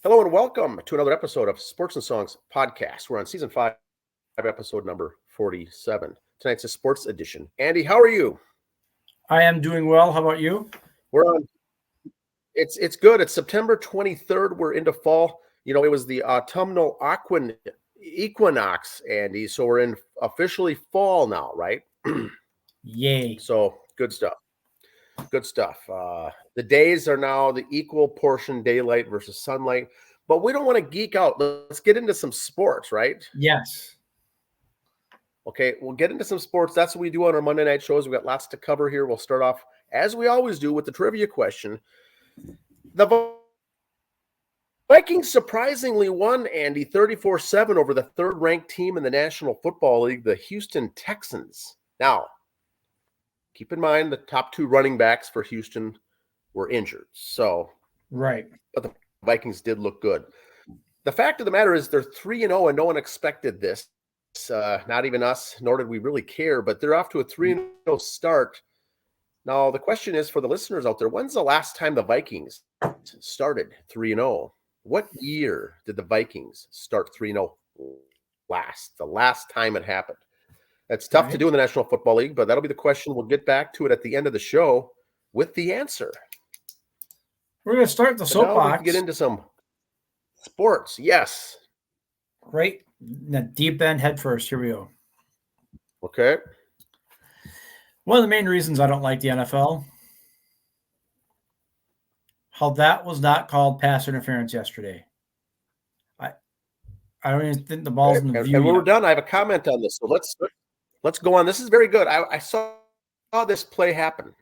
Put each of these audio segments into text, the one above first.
Hello and welcome to another episode of Sports and Songs podcast. We're on season 5, episode number 47. Tonight's a sports edition. Andy, how are you? I am doing well. How about you? We're on. It's good. It's September 23rd. We're into fall. You know, it was the autumnal equinox, Andy. So we're in officially fall now, right? Yay. So good stuff. Good stuff. The days are now the equal portion daylight versus sunlight, but we don't want to geek out. Let's get into some sports, right? Yes. Okay, we'll get into some sports. That's what we do on our Monday night shows. We've got lots to cover here. We'll start off, as we always do, with the trivia question. The Vikings surprisingly won, Andy, 34-7 over the third-ranked team in the National Football League, the Houston Texans. Now, keep in mind the top two running backs for Houston were injured. So, right. But the Vikings did look good. The fact of the matter is they're 3-0 and no one expected this. Not even us, nor did we really care, but they're off to a 3-0 start. Now, the question is for the listeners out there, when's the last time the Vikings started 3-0? What year did the Vikings start 3-0 last? The last time it happened. It's tough to do in the National Football League, but that'll be the question. We'll get back to it at the end of the show with the answer. We're going to start the soapbox. We can get into some sports. Yes. Right. The deep end head first. Here we go. Okay. One of the main reasons I don't like the NFL, how that was not called pass interference yesterday. I don't even think the ball's in the view. And when we're done, I have a comment on this. So let's go on. This is very good. I saw this play happen.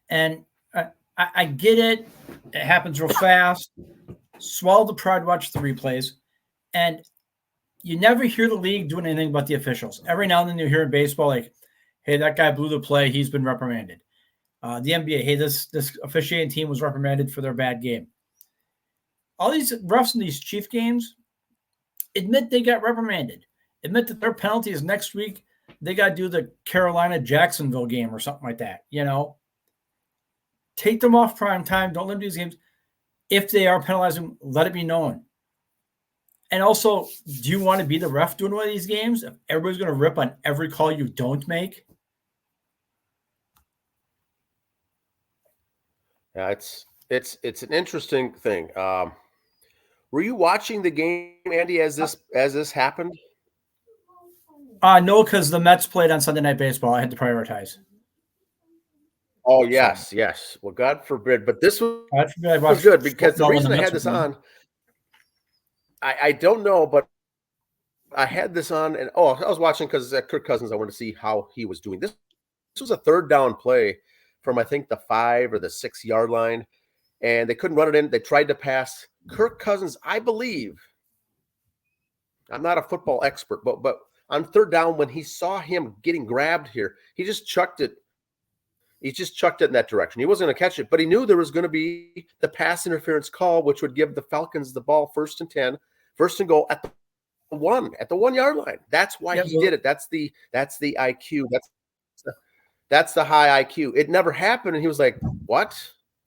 And I get it. It happens real fast. Swallow the pride, watch the replays. And you never hear the league doing anything about the officials. Every now and then you hear in baseball, like, hey, that guy blew the play. He's been reprimanded. The NBA, hey, this officiating team was reprimanded for their bad game. All these refs in these Chief games admit they got reprimanded. Admit that their penalty is next week. They got to do the Carolina-Jacksonville game or something like that, you know. Take them off prime time. Don't limit these games. If they are penalizing, let it be known. And also, do you want to be the ref doing one of these games? If everybody's going to rip on every call you don't make? Yeah, it's an interesting thing. Were you watching the game, Andy, as this happened? No, because the Mets played on Sunday Night Baseball. I had to prioritize. Oh, yes. Well, God forbid. But this was good because the reason I had this on, I don't know, but I had this on. And I was watching because Kirk Cousins, I wanted to see how he was doing. This was a third down play from, I think, the 5 or the 6 yard line. And they couldn't run it in. They tried to pass. Kirk Cousins, I believe, I'm not a football expert, but on third down, when he saw him getting grabbed here, he just chucked it. He just chucked it in that direction. He wasn't going to catch it, but he knew there was going to be the pass interference call, which would give the Falcons the ball 1st and 10, 1st and goal at the 1 yard line. That's why he did it. That's the IQ. That's the high IQ. It never happened, and he was like, "What?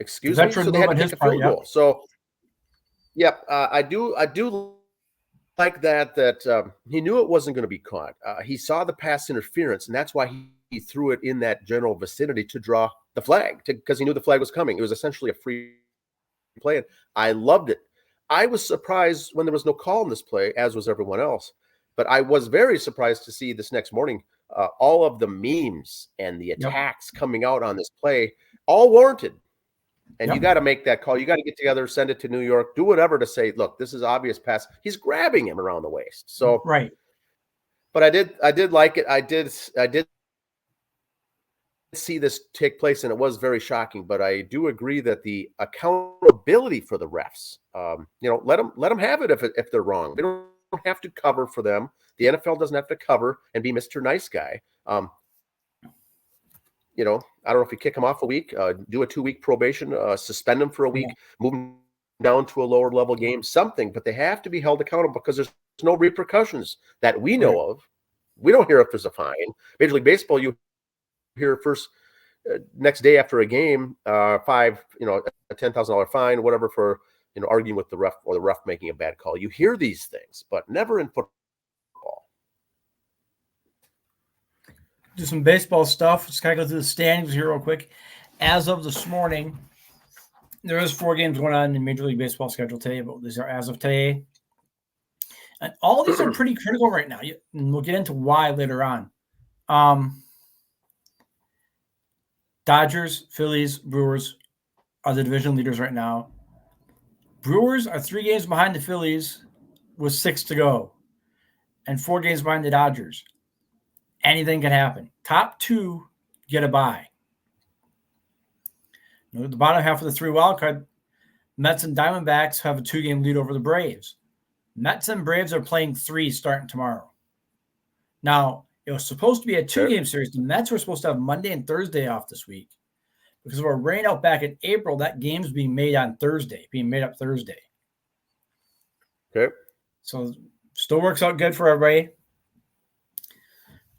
Excuse me?" So they had to take a field goal. So, I do like that he knew it wasn't going to be caught. He saw the pass interference, and that's why he threw it in that general vicinity to draw the flag, because he knew the flag was coming. It was essentially a free play, and I loved it. I was surprised when there was no call in this play, as was everyone else. But I was very surprised to see this next morning all of the memes and the attacks coming out on this play, all warranted. And you got to make that call. You got to get together, send it to New York, do whatever to say, look, this is obvious pass. He's grabbing him around the waist. So right. But I did like it. I did see this take place, and it was very shocking. But I do agree that the accountability for the refs, let them have it if they're wrong. They don't have to cover for them. The NFL doesn't have to cover and be Mr. Nice Guy. I don't know if you kick him off a week, do a 2-week probation, suspend him for a week, move him down to a lower level game, something. But they have to be held accountable because there's no repercussions that we know of. We don't hear if there's a fine. Major League Baseball, you hear first next day after a game, a $10,000 fine, whatever, for arguing with the ref or the ref making a bad call. You hear these things, but never in football. Do some baseball stuff. Just kind of go through the standings here real quick. As of this morning, there is 4 games going on in Major League Baseball schedule today, but these are as of today. And all these are pretty critical right now. And we'll get into why later on. Dodgers, Phillies, Brewers are the division leaders right now. Brewers are 3 games behind the Phillies with 6 to go and 4 games behind the Dodgers. Anything can happen. Top 2 get a bye. The bottom half of the 3 wildcard, Mets and Diamondbacks have a 2-game lead over the Braves. Mets and Braves are playing 3 starting tomorrow. Now, it was supposed to be a 2-game series. The Mets were supposed to have Monday and Thursday off this week. Because of a rain out back in April, that game's being made up Thursday. Okay. So still works out good for everybody.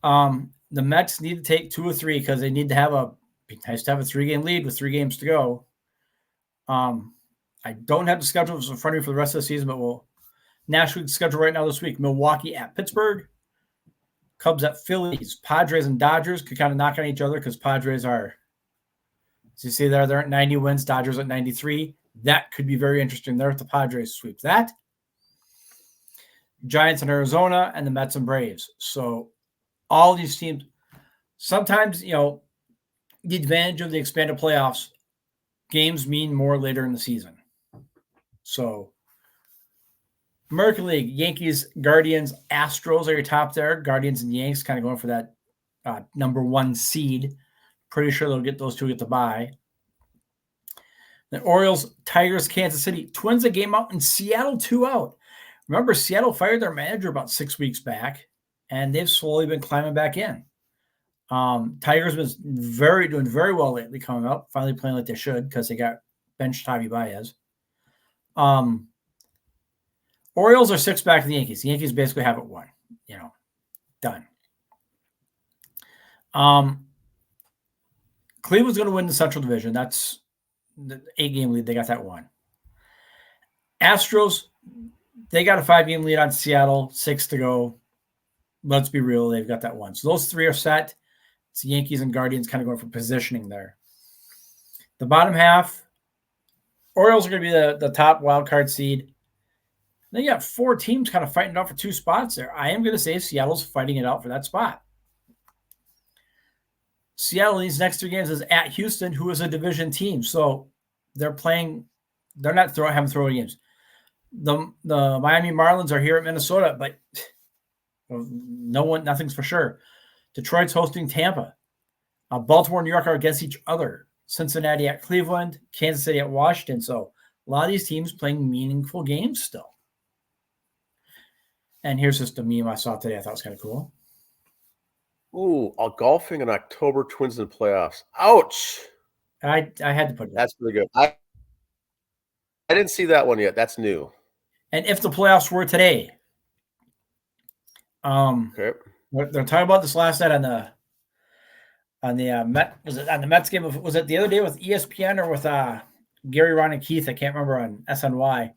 The Mets need to take 2 or 3 because they need to have a 3-game lead with 3 games to go. I don't have the schedule in front of me for the rest of the season, but we'll National League schedule right now this week. Milwaukee at Pittsburgh, Cubs at Phillies, Padres and Dodgers could kind of knock on each other because Padres are, as you see there, they're at 90 wins, Dodgers at 93. That could be very interesting there if the Padres sweep that. Giants in Arizona and the Mets and Braves. So all these teams, sometimes, the advantage of the expanded playoffs, games mean more later in the season. So American League, Yankees, Guardians, Astros are your top there. Guardians and Yanks kind of going for that number 1 seed. Pretty sure they'll get those 2 get the bye. The Orioles, Tigers, Kansas City. Twins a game out and Seattle 2 out. Remember, Seattle fired their manager about 6 weeks back, and they've slowly been climbing back in. Tigers been doing very well lately coming up, finally playing like they should because they got benched Javi Baez. Orioles are 6 back to the Yankees. The Yankees basically have it won. Done. Cleveland's going to win the Central Division. That's the 8-game lead. They got that one. Astros, they got a 5-game lead on Seattle, 6 to go. Let's be real, they've got that one. So those 3 are set. It's Yankees and Guardians kind of going for positioning there. The bottom half, Orioles are going to be the top wild card seed. Then you got 4 teams kind of fighting it out for 2 spots there. I am going to say Seattle's fighting it out for that spot. Seattle, these next 3 games, is at Houston, who is a division team. So they're not having throwing games. The Miami Marlins are here at Minnesota, but nothing's for sure. Detroit's hosting Tampa. Baltimore and New York are against each other. Cincinnati at Cleveland, Kansas City at Washington. So a lot of these teams playing meaningful games still. And here's just a meme I saw today I thought was kind of cool. Ooh, golfing in October, Twins in the playoffs. Ouch. I had to put it. That's pretty good. I didn't see that one yet. That's new. And if the playoffs were today, okay. They're talking about this last night on the Mets game. Was it the other day with ESPN or with Gary, Ron, and Keith? I can't remember on SNY.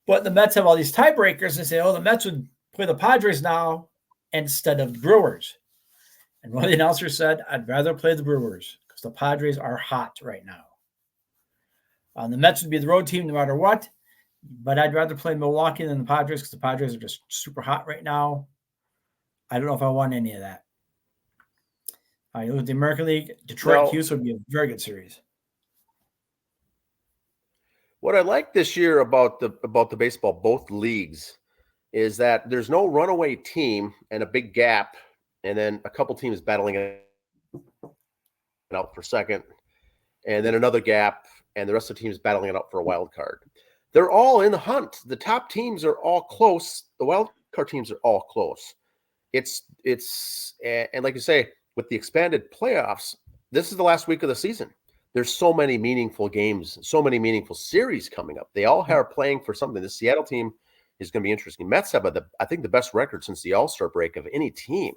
But the Mets have all these tiebreakers. They say, the Mets would play the Padres now instead of the Brewers. And one of the announcers said, I'd rather play the Brewers because the Padres are hot right now. The Mets would be the road team no matter what. But I'd rather play Milwaukee than the Padres because the Padres are just super hot right now. I don't know if I want any of that. You look at the American League, Detroit, Houston would be a very good series. What I like this year about the baseball, both leagues, is that there's no runaway team and a big gap, and then a couple teams battling it out for second, and then another gap, and the rest of the teams battling it out for a wild card. They're all in the hunt. The top teams are all close. The wild card teams are all close. It's and like you say, with the expanded playoffs, this is the last week of the season. There's so many meaningful games, so many meaningful series coming up. They all are playing for something. The Seattle team is going to be interesting. Mets have, I think, the best record since the All-Star break of any team,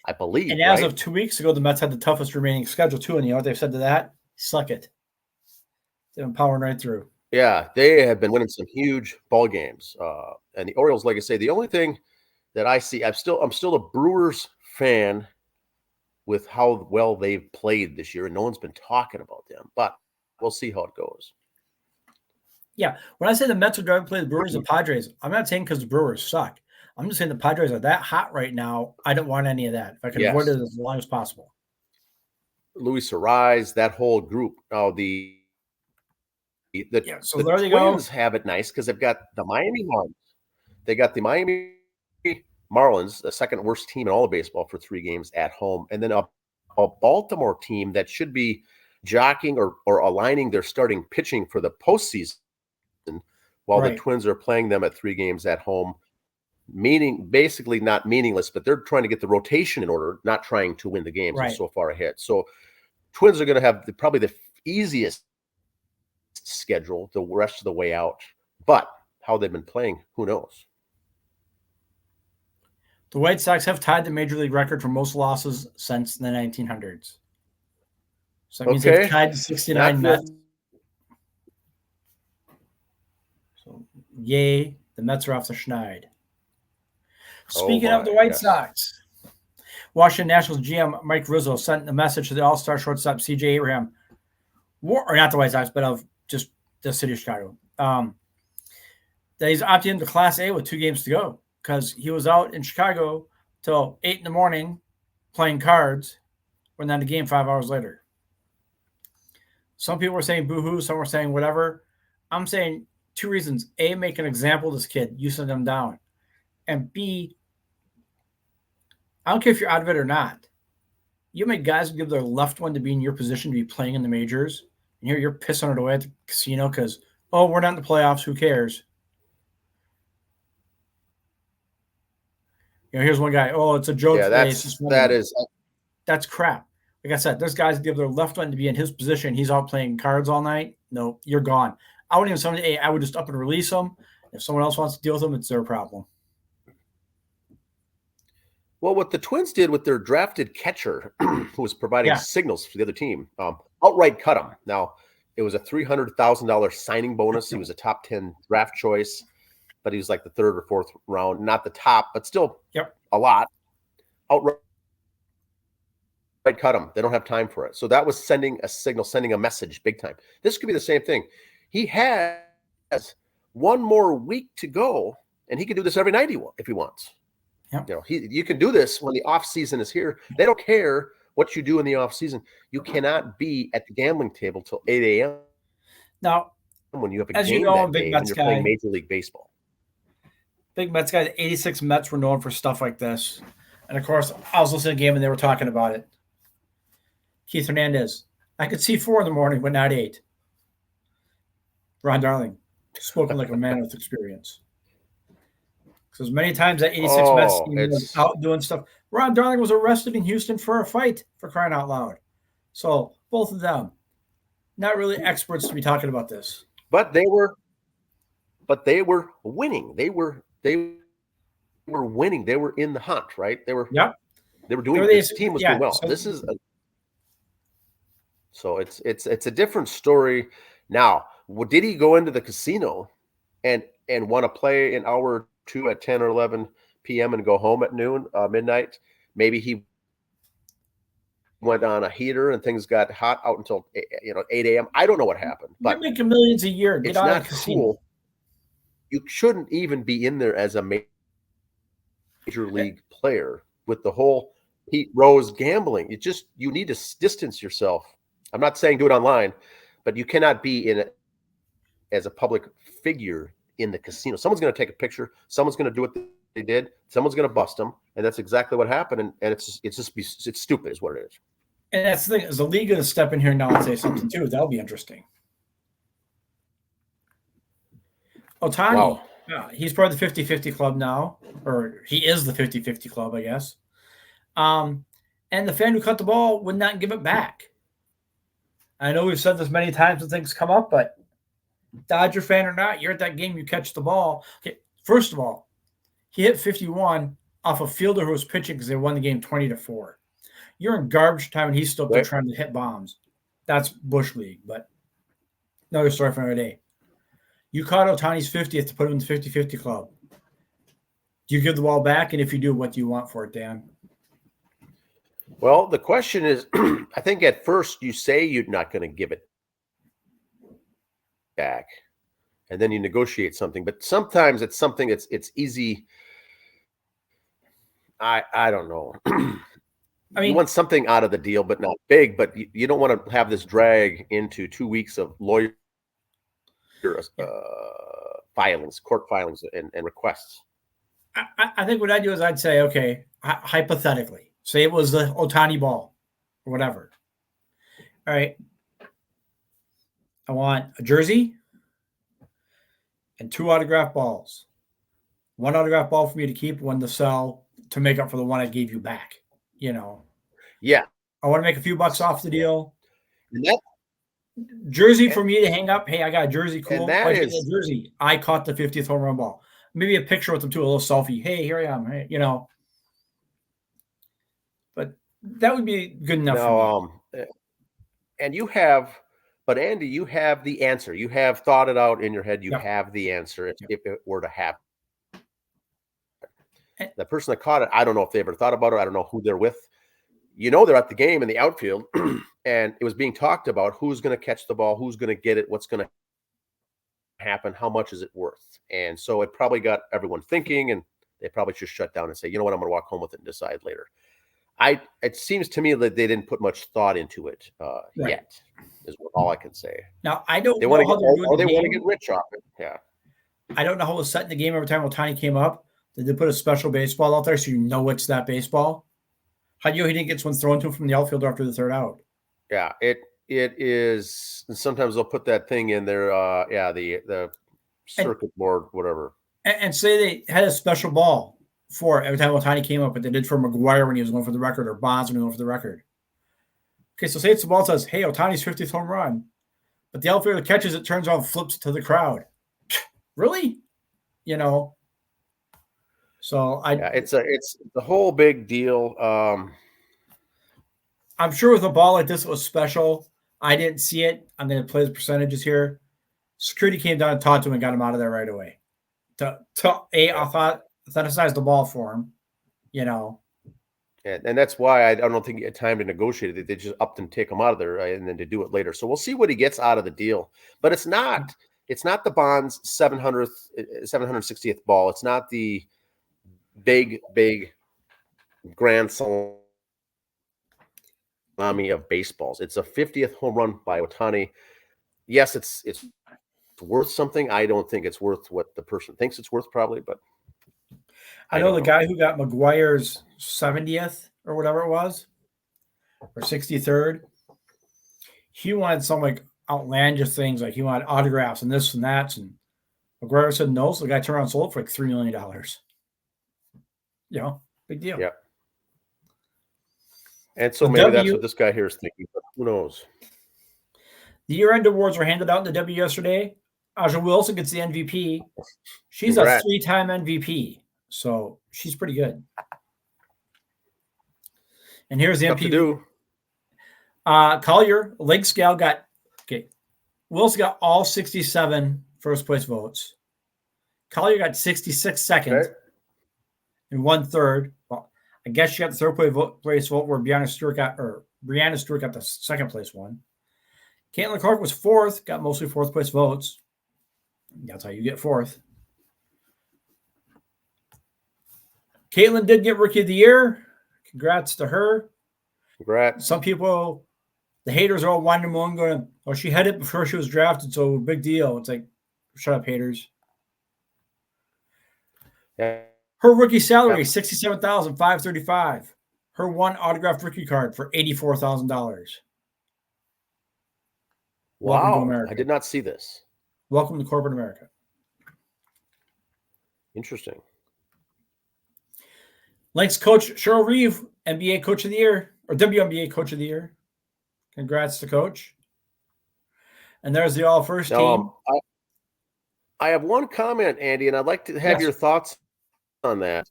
I believe. And as of 2 weeks ago, the Mets had the toughest remaining schedule, too. And you know what they've said to that? Suck it. They've been powering right through. Yeah, they have been winning some huge ball games. And the Orioles, like I say, the only thing that I see, I'm still a Brewers fan with how well they've played this year, and no one's been talking about them. But we'll see how it goes. Yeah, when I say the Mets would rather play the Brewers and Padres, I'm not saying because the Brewers suck. I'm just saying the Padres are that hot right now. I don't want any of that. If I can avoid it as long as possible. Luis Arise, that whole group. Now So there you Twins go. have it nice because they've got the Miami Marlins. They got the Miami Marlins, the second worst team in all of baseball for 3 games at home, and then a Baltimore team that should be jockeying or aligning their starting pitching for the postseason, while the Twins are playing them at 3 games at home. Meaning, basically not meaningless, but they're trying to get the rotation in order, not trying to win the games. They're so far ahead. So Twins are going to have probably the easiest schedule the rest of the way out. But how they've been playing, who knows? The White Sox have tied the major league record for most losses since the 1900s. So that means they've tied the 69 Mets. So, yay, the Mets are off the schneid. Speaking of the White Sox, Washington Nationals GM Mike Rizzo sent a message to the all-star shortstop C.J. Abraham, or not the White Sox, but of just the city of Chicago, that he's opting into Class A with 2 games to go because he was out in Chicago till 8 in the morning playing cards, when then the game 5 hours later. Some people were saying boo-hoo, some were saying whatever. I'm saying 2 reasons. A, make an example of this kid. You send him down. And B, I don't care if you're out of it or not. You make guys give their left one to be in your position to be playing in the majors, and here you're pissing it away at the casino because, we're not in the playoffs. Who cares? Here's one guy. It's a joke. Yeah, that's crap. Like I said, there's guys give their left one to be in his position. He's out playing cards all night. No, you're gone. I wouldn't even say, I would just up and release him. If someone else wants to deal with him, it's their problem. Well, what the Twins did with their drafted catcher, who was providing signals for the other team, outright cut him. Now, it was a $300,000 signing bonus. He was a top 10 draft choice, but he was like the 3rd or 4th round, not the top, but still a lot. Outright cut him. They don't have time for it. So that was sending a signal, sending a message big time. This could be the same thing. He has 1 more week to go, and he can do this every night if he wants. Yep. You can do this when the off season is here. They don't care what you do in the off season. You cannot be at the gambling table till 8 a.m. Now, when you have a game that day when you're playing Major League Baseball. Big Mets guy, the 86 Mets were known for stuff like this. And, of course, I was listening to the game and they were talking about it. Keith Hernandez, I could see 4 in the morning, but not 8. Ron Darling, spoken like a man with experience. Because as many times that 86 Mets team was out doing stuff, Ron Darling was arrested in Houston for a fight, for crying out loud. So both of them, not really experts to be talking about this. But they were winning. They were winning. They were in the hunt, right? They were doing. This team was doing well. So it's a different story. Now, did he go into the casino and want to play an hour or 2 at 10 or 11 p.m. and go home at noon, midnight? Maybe he went on a heater and things got hot out until 8 a.m. I don't know what happened. But you're making millions a year. Get out of the casino. Cool. You shouldn't even be in there as a major league player with the whole Pete Rose gambling. You need to distance yourself. I'm not saying do it online, but you cannot be in it as a public figure in the casino. Someone's going to take a picture. Someone's going to do what they did. Someone's going to bust them, and that's exactly what happened. And it's stupid, is what it is. And that's the thing. Is the league going to step in here now and say something too? That'll be interesting. Ohtani, he's part of the 50-50 club now, or he is the 50-50 club, I guess. And the fan who cut the ball would not give it back. I know we've said this many times when things come up, but Dodger fan or not, you're at that game, you catch the ball. Okay, first of all, he hit 51 off a fielder who was pitching because they won the game 20-4. You're in garbage time and he's still trying to hit bombs. That's Bush League, but another story for another day. You caught Ohtani's 50th to put him in the 50-50 club. Do you give the ball back? And if you do, what do you want for it, Dan? Well, the question is, I think at first you say you're not going to give it back, and then you negotiate something. But sometimes it's something it's easy. I don't know. I mean, you want something out of the deal, but not big. But you don't want to have this drag into 2 weeks of lawyer filings, court filings, and requests. I think what I'd do is I'd say, okay, hypothetically, say it was the Ohtani ball or whatever. All right. I want a jersey and 2 autographed balls. 1 autographed ball for me to keep, 1 to sell to make up for the 1 I gave you back. You know. Yeah. I want to make a few bucks off the deal. Jersey for me to hang up. Hey, I got a jersey. Cool. That is a jersey. I caught the 50th home run ball. Maybe a picture with them too, a little selfie. Hey, here I am. Hey, you know. But that would be good enough for me. And you have, but Andy, you have the answer. You have thought it out in your head. You have the answer if it were to happen. The person that caught it, I don't know if they ever thought about it. I don't know who they're with. You know, they're at the game in the outfield, and it was being talked about who's going to catch the ball, who's going to get it, what's going to happen, how much is it worth. And so it probably got everyone thinking, and they probably just shut down and say, you know what, I'm going to walk home with it and decide later. It seems to me that they didn't put much thought into it yet, is all I can say. Now, I don't know how they're doing they want to get rich off it. Yeah. I don't know how it was set in the game every time Ohtani came up. Did they put a special baseball out there so you know it's that baseball? How do you know he didn't get one thrown to him from the outfielder after the 3rd out? Yeah, it is. Sometimes they'll put that thing in there. The circuit board, whatever. And say they had a special ball for every time Ohtani came up, but they did for McGuire when he was going for the record, or Bonds when he was going for the record. Okay, so say it's the ball says, hey, Ohtani's 50th home run, but the outfielder catches it, turns around, flips it to the crowd. Really? You know. So it's the whole big deal. I'm sure with a ball like this, it was special. I didn't see it. I'm going to play the percentages here. Security came down and talked to him and got him out of there right away. I authenticized the ball for him, you know. And that's why I don't think he had time to negotiate it. They just upped and take him out of there and then to do it later. So we'll see what he gets out of the deal. But it's not the Bonds 760th ball. It's not the big grand salami of baseballs. It's a 50th home run by Ohtani. Yes, it's worth something. I don't think it's worth what the person thinks it's worth, probably, but I know the guy who got McGuire's 70th or whatever it was, or 63rd. He wanted some like outlandish things, like he wanted autographs and this and that, and McGuire said no. So the guy turned around and sold it for like $3 million. You know, big deal. Yeah. And so maybe that's what this guy here is thinking, but who knows? The year-end awards were handed out in the W yesterday. Aja Wilson gets the MVP. She's a 3-time MVP, so she's pretty good. And here's the MVP. Collier, Lake Scale got Wilson got all 67 first-place votes. Collier got 66 second and 1/3. Well, I guess she got the third-place vote where Brianna Stewart got the second-place one. Caitlin Clark was 4th, got mostly 4th-place votes. That's how you get 4th. Caitlin did get Rookie of the Year. Congrats to her. Congrats. Some people, the haters are all winding along going, oh, she had it before she was drafted, so big deal. It's like, shut up, haters. Yeah. Her rookie salary, $67,535. Her 1 autographed rookie card for $84,000. Wow, I did not see this. Welcome to corporate America. Interesting. Lynx coach Cheryl Reeve, NBA Coach of the Year, or WNBA Coach of the Year. Congrats to Coach. And there's the all-first team. I have one comment, Andy, and I'd like to have your thoughts on that.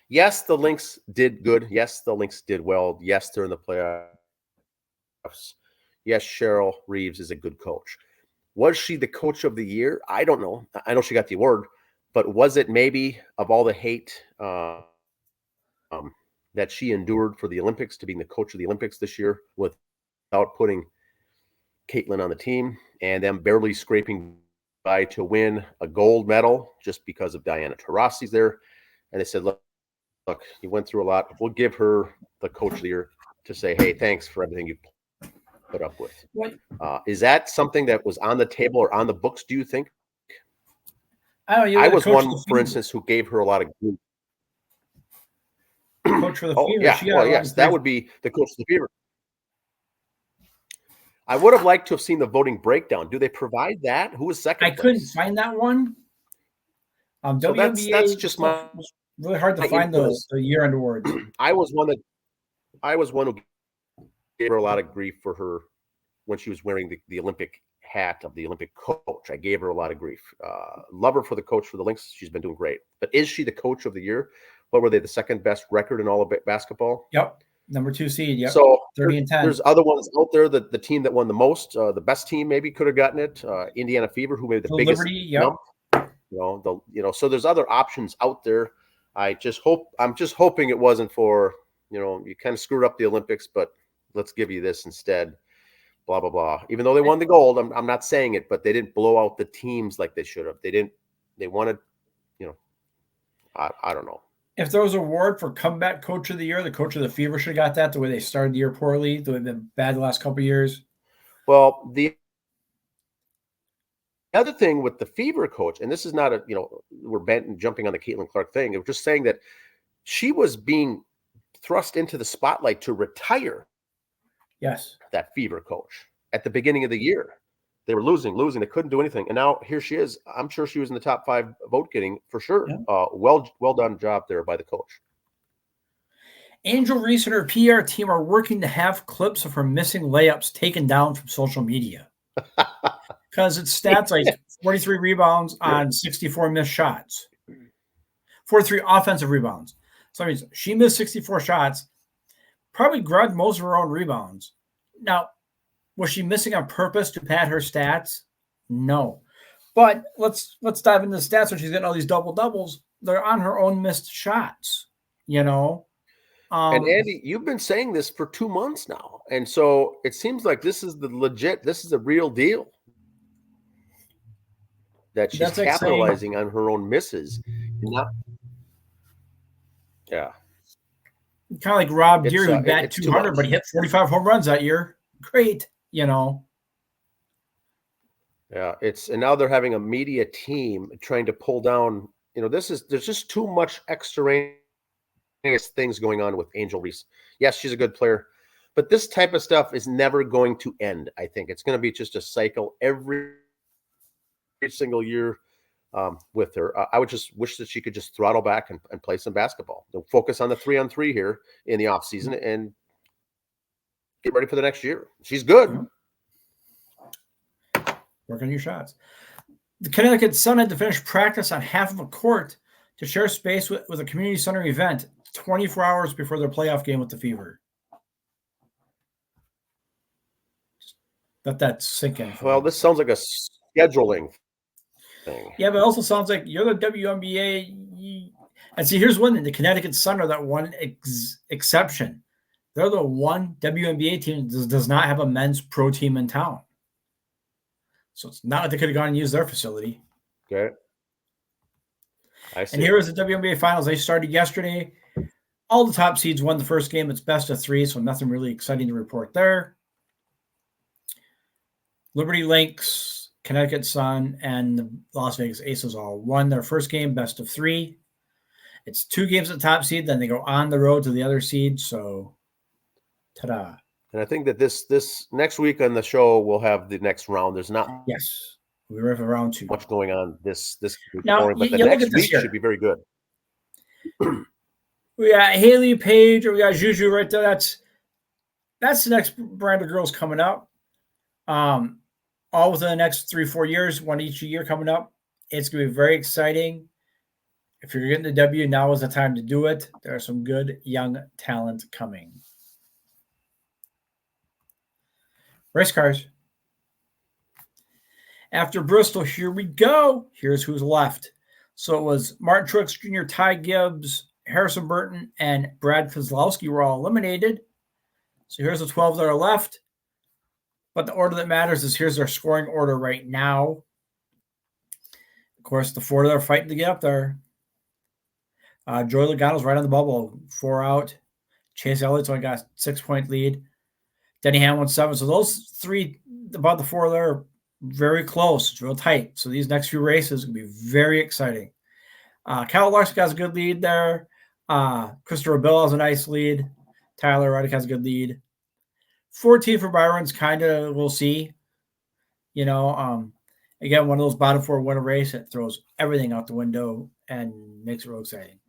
Yes, the Lynx did good. Yes, the Lynx did well. Yes, they're in the playoffs. Yes, Cheryl Reeves is a good coach. Was she the coach of the year? I don't know. I know she got the award, but was it maybe of all the hate that she endured for the Olympics to being the coach of the Olympics this year without putting Caitlin on the team and them barely scraping by to win a gold medal just because of Diana Taurasi's there. And they said, look, you went through a lot. We'll give her the coach of the year to say, hey, thanks for everything you put up with. Is that something that was on the table or on the books, do you think? I was one, for instance, who gave her a lot of grief. Coach for the Fever. Yeah. Well, yes, that would be the coach of the Fever. I would have liked to have seen the voting breakdown. Do they provide that? Who was second? I couldn't find that one. So WNBA, that's just my really hard to find the year-end awards. I was one who gave her a lot of grief for her when she was wearing the Olympic hat of the Olympic coach. I gave her a lot of grief. Love her for the coach for the Lynx. She's been doing great. But is she the coach of the year? What were they? The second best record in all of basketball? Yep. Number 2 seed. Yep. So 30 and 10. There's other ones out there. The team that won the most, the best team maybe could have gotten it. Indiana Fever, who made the biggest Liberty, yep. Jump. So there's other options out there. I'm just hoping it wasn't for, you kind of screwed up the Olympics, but let's give you this instead. Blah blah blah. Even though they won the gold, I'm not saying it, but they didn't blow out the teams like they should have. They wanted, I don't know. If there was an award for comeback coach of the year, the coach of the Fever should have got that. The way they started the year poorly, the way they've been bad the last couple of years. Well, the other thing with the Fever coach, and this is not we're bent and jumping on the Caitlin Clark thing. We're just saying that she was being thrust into the spotlight to retire. Yes, that Fever coach at the beginning of the year. They were losing. They couldn't do anything. And now here she is. I'm sure she was in the top 5 vote getting for sure. Yeah. Well done job there by the coach. Angel Reese and her PR team are working to have clips of her missing layups taken down from social media. Because it's stats like 43 rebounds on 64 missed shots. 43 offensive rebounds. So that means she missed 64 shots, probably grabbed most of her own rebounds. Now, was she missing on purpose to pad her stats? No. But let's dive into the stats when she's getting all these double-doubles. They're on her own missed shots, And Andy, you've been saying this for 2 months now. And so it seems like this is the real deal. That she's capitalizing on her own misses. Yeah. Kind of like Rob Deere, who bat 200, but he hit 45 home runs that year. Great, Yeah, and now they're having a media team trying to pull down. There's just too much extraneous things going on with Angel Reese. Yes, she's a good player, but this type of stuff is never going to end. I think it's going to be just a cycle every single year with her. I would just wish that she could just throttle back and play some basketball. They'll focus on the 3-on-3 here in the off season and get ready for the next year. She's good. Work on your shots. The Connecticut Sun had to finish practice on half of a court to share space with a community center event 24 hours before their playoff game with the Fever. Just let that sink in. Well, this sounds like a scheduling thing. Yeah, but it also sounds like you're the WNBA. And see, here's one thing. The Connecticut Sun are that one exception. They're the one WNBA team that does not have a men's pro team in town. So it's not like they could have gone and used their facility. Okay. I see. And here is the WNBA Finals. They started yesterday. All the top seeds won the first game. It's best of 3, so nothing really exciting to report there. Liberty Lynx, Connecticut Sun, and the Las Vegas Aces all won their first game, best of 3. It's 2 games at the top seed, then they go on the road to the other seed. So, ta-da. And I think that this next week on the show, we'll have the next round. There's not we have round 2. Much going on this now, morning, but the next week should be very good. We got Haley Page, or we got Juju right there. That's the next brand of girls coming up. All within the next 3-4 years, one each year coming up. It's going to be very exciting. If you're getting the W, now is the time to do it. There are some good young talent coming. Race cars. After Bristol, here we go. Here's who's left. So it was Martin Truex Jr., Ty Gibbs, Harrison Burton, and Brad Keselowski were all eliminated. So here's the 12 that are left. But the order that matters is here's their scoring order right now. Of course, the 4 that are fighting to get up there. Joey Logano's right on the bubble, 4 out. Chase Elliott's only got a 6-point lead. Denny Hamlin's 7. So those 3, about the 4 there, very close. It's real tight. So these next few races will be very exciting. Kyle Larson has a good lead there. Christopher Bill has a nice lead. Tyler Reddick has a good lead. 14 for Byron's kind of, we'll see. Again, one of those bottom 4 win a race that throws everything out the window and makes it real exciting.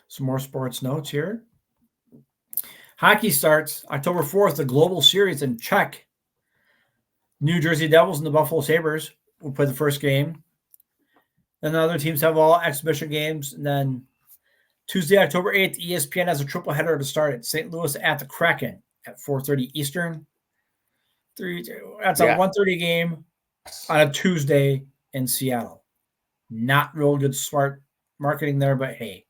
Some more sports notes here. Hockey starts October 4th, the Global Series in Czech. New Jersey Devils and the Buffalo Sabres will play the first game. Then the other teams have all exhibition games. And then Tuesday, October 8th, ESPN has a triple header to start at St. Louis at the Kraken at 4:30 Eastern. That's a 1:30 game on a Tuesday in Seattle. Not real good smart marketing there, but hey,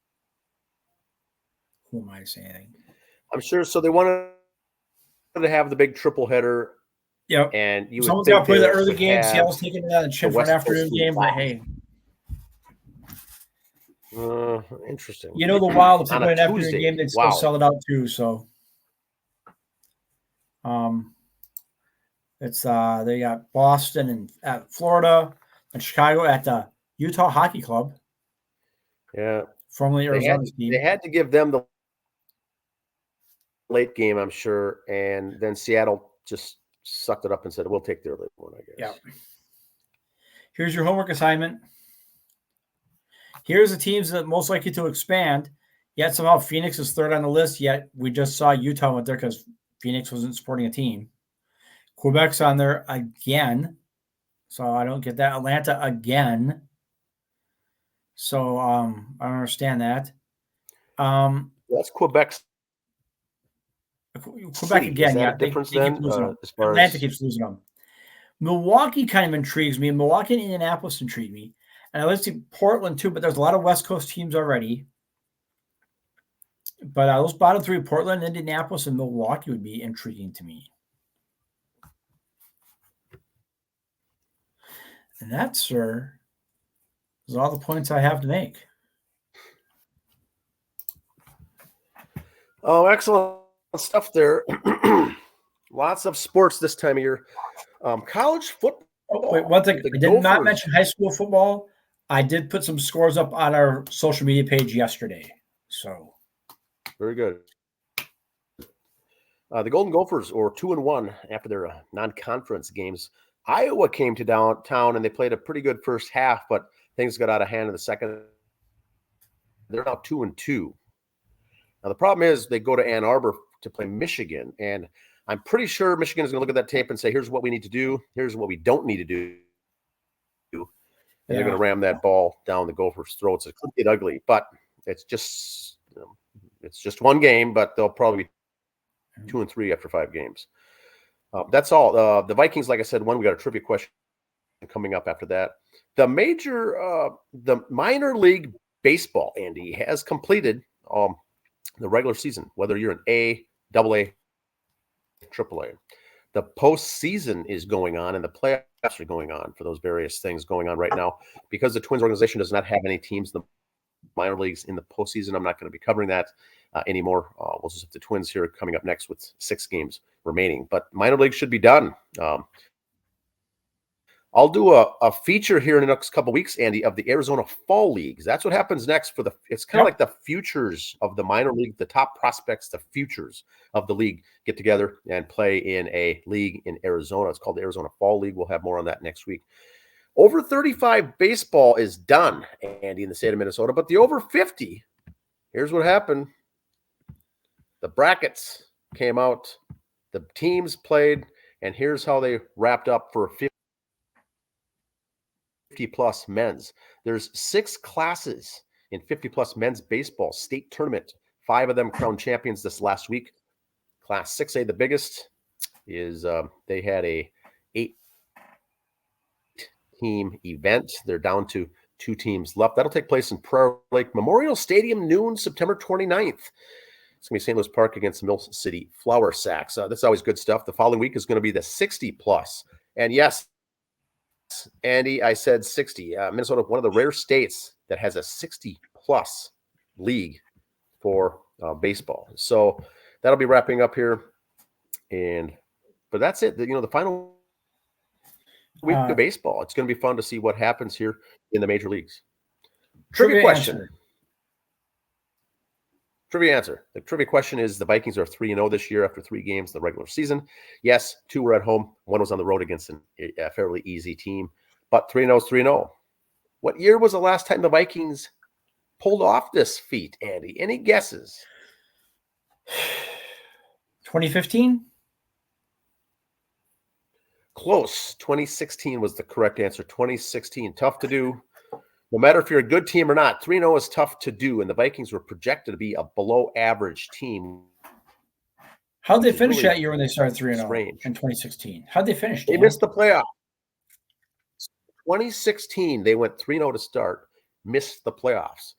who am I to say anything? I'm sure. So they wanted to have the big triple header. Yep. And someone's got to play the early game. Seattle's taking it on the chin for an afternoon game, but hey. Interesting. The Wild, if they play an afternoon game, they'd still sell it out too. So, it's they got Boston and at Florida and Chicago at the Utah Hockey Club. Yeah, formerly Arizona's team. They had to give them the late game, I'm sure, and then Seattle just sucked it up and said, "We'll take their late one," I guess. Yeah. Here's your homework assignment. Here's the teams that most likely to expand. Yet somehow Phoenix is third on the list. Yet we just saw Utah went there because Phoenix wasn't supporting a team. Quebec's on there again. So I don't get that. Atlanta again. So I don't understand that. That's Quebec's. Quebec again. Yeah, they keep losing them. Atlanta keeps losing them. Milwaukee kind of intrigues me. Milwaukee and Indianapolis intrigue me. And I let's see Portland too, but there's a lot of West Coast teams already. But those bottom 3, Portland, Indianapolis, and Milwaukee would be intriguing to me. And that, sir, is all the points I have to make. Oh, excellent stuff there. Lots of sports this time of year. College football. Oh, wait, one thing. I did not mention high school football. I did put some scores up on our social media page yesterday. So very good. The Golden Gophers are 2-1 after their non-conference games. Iowa came to downtown and they played a pretty good first half, but things got out of hand in the second. They're now 2-2. Now the problem is they go to Ann Arbor to play Michigan, and I'm pretty sure Michigan is going to look at that tape and say, "Here's what we need to do. Here's what we don't need to do." And they're going to ram that ball down the Gophers' throats. It could get ugly, but it's just one game. But they'll probably be 2-3 after 5 games. That's all. The Vikings, like I said, won. We got a trivia question coming up after that. The minor league baseball, Andy, has completed the regular season, whether you're an A, AA, AAA. The postseason is going on, and the playoffs are going on for those various things going on right now. Because the Twins organization does not have any teams in the minor leagues in the postseason, I'm not going to be covering that anymore. We'll just have the Twins here coming up next with 6 games remaining. But minor leagues should be done. I'll do a feature here in the next couple of weeks, Andy, of the Arizona Fall Leagues. That's what happens next it's kind of like the futures of the minor league, the top prospects, the futures of the league get together and play in a league in Arizona. It's called the Arizona Fall League. We'll have more on that next week. Over 35 baseball is done, Andy, in the state of Minnesota, but the over 50, here's what happened. The brackets came out, the teams played, and here's how they wrapped up for 50-plus men's. There's 6 classes in 50-plus men's baseball state tournament. 5 of them crowned champions this last week. Class 6A, the biggest. is they had a 8-team event. They're down to 2 teams left. That'll take place in Prairie Lake Memorial Stadium, noon, September 29th. It's going to be St. Louis Park against the Mill City Flower Sacks. That's always good stuff. The following week is going to be the 60+. And yes, Andy, I said 60. Minnesota, one of the rare states that has a 60+ league for baseball. So that'll be wrapping up here. But that's it. The final week of baseball. It's going to be fun to see what happens here in the major leagues. Trivia question. Trivia answer. The trivia question is: the Vikings are 3-0 this year after 3 games in the regular season. Yes, 2 were at home. 1 was on the road against a fairly easy team. But 3-0 is 3-0. What year was the last time the Vikings pulled off this feat, Andy? Any guesses? 2015? Close. 2016 was the correct answer. 2016. Tough to do. No matter if you're a good team or not, 3-0 is tough to do, and the Vikings were projected to be a below-average team. How'd they finish that year when they started 3-0 in 2016? How'd they finish, Dan? They missed the playoffs. 2016, they went 3-0 to start, missed the playoffs.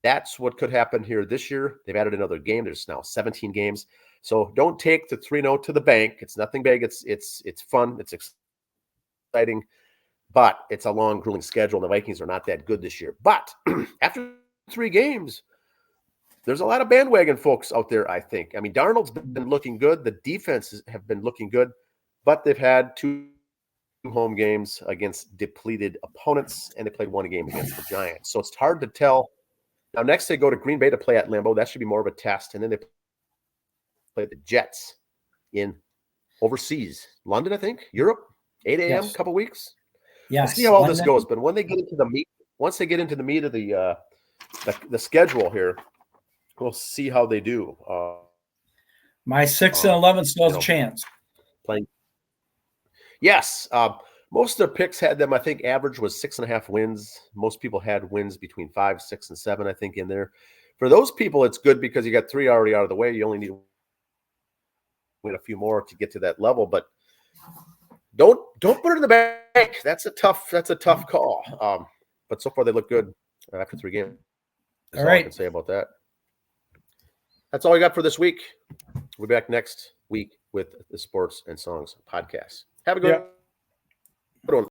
That's what could happen here this year. They've added another game. There's now 17 games. So don't take the 3-0 to the bank. It's nothing big. It's fun. It's exciting. But it's a long, grueling schedule, and the Vikings are not that good this year. But after 3 games, there's a lot of bandwagon folks out there, I think. I mean, Darnold's been looking good. The defenses have been looking good. But they've had 2 home games against depleted opponents, and they played 1 game against the Giants. So it's hard to tell. Now, next they go to Green Bay to play at Lambeau. That should be more of a test. And then they play the Jets in overseas. London, I think. Europe. 8 a.m., a couple weeks. Yeah, we'll see how all this goes. But when they get into the meat, once they get into the meat of the schedule here, we'll see how they do. My 6-11 still has a chance. Playing. Yes. Most of their picks had them, I think, average was 6.5 wins. Most people had wins between 5, 6, and 7, I think, in there. For those people, it's good because you got 3 already out of the way. You only need to win a few more to get to that level. But don't put it in the bank. That's a tough call. But so far they look good after 3 games. That's all I can say about that. That's all I got for this week. We'll be back next week with the Sports and Songs podcast. Have a good one.